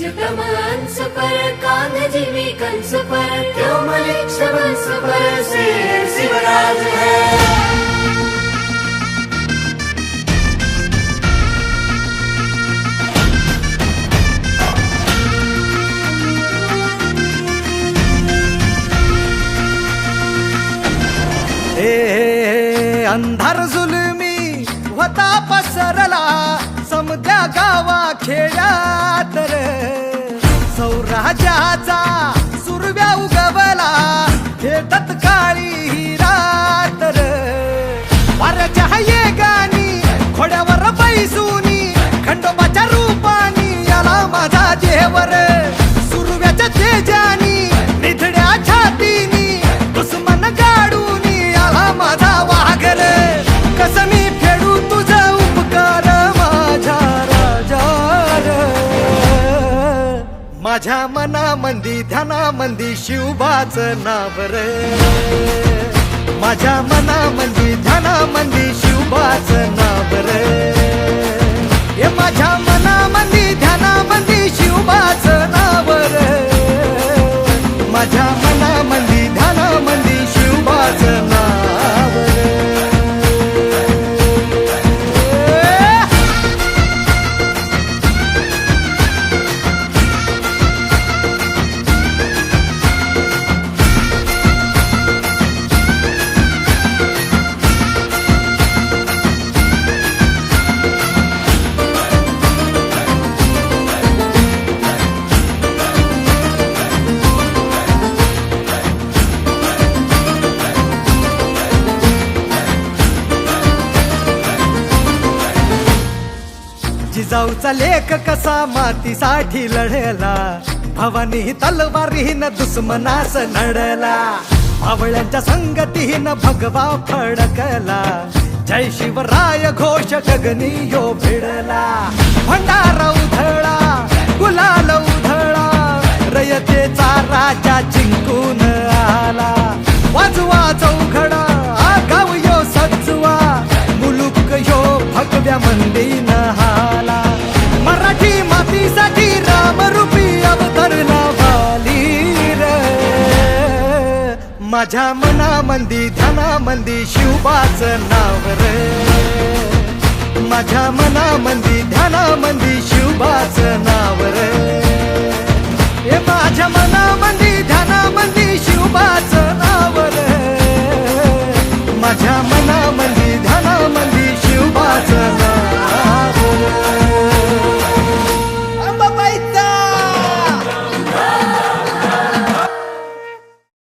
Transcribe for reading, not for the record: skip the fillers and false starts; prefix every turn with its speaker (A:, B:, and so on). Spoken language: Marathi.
A: कंस पर कांग जीवी कंस पर क्यों मलिक्ष वंश पर से शिवराज है।
B: अंधार जुलमी होता पसरला समद्या गावा खेड्यात रे सौराज्याचा सुरव्या उगवला हे तत्काळी ही रात रे वाऱ्याच्या येगानी खोड्यावर बैसूनी खंडोबाच्या रूपानी आला माझा देवर सुरव्याच्या तेजानी निधड्या छातीनी दुश्मन गाडूनी आला माझा वाघर कसं मी फेडू तुझा उपकार माझ्या राजा माझ्या मनामंदी ध्यानामंदी शिवबाचं नाव रे माझ्या मनामंदी ध्यानामंदी शिवबाचं नाव रे हे माझ्या मनामंदी ध्यानामंदी शिवबाचं नाव रे माझ्या मनामंदी ध्यानामंदी शिवबाचं नाव रे जिजाऊचा लेख कसा मातीसाठी लढला भवानी तलवारीनं दुश्मनास नडला मावळ्यांच्या संगतीनं भगवा फडकला जय शिवराय घोष गगनी यो भिडला भंडारा उधळा गुलाल उधळा रयतेचा राजा जिंकून आला वाजवा चौघडा गाव यो सजवा मुलुक यो भगव्या मंदीनं हाला मराठी मातीसाठी रामरूपी अवतरला वाली रे माझ्या मनामंदी ध्यानामंदी शिवबाचं नाव रे माझ्या मनामंदी ध्यानामंदी शिवबाचं नाव रे हे माझ्या मनामंदी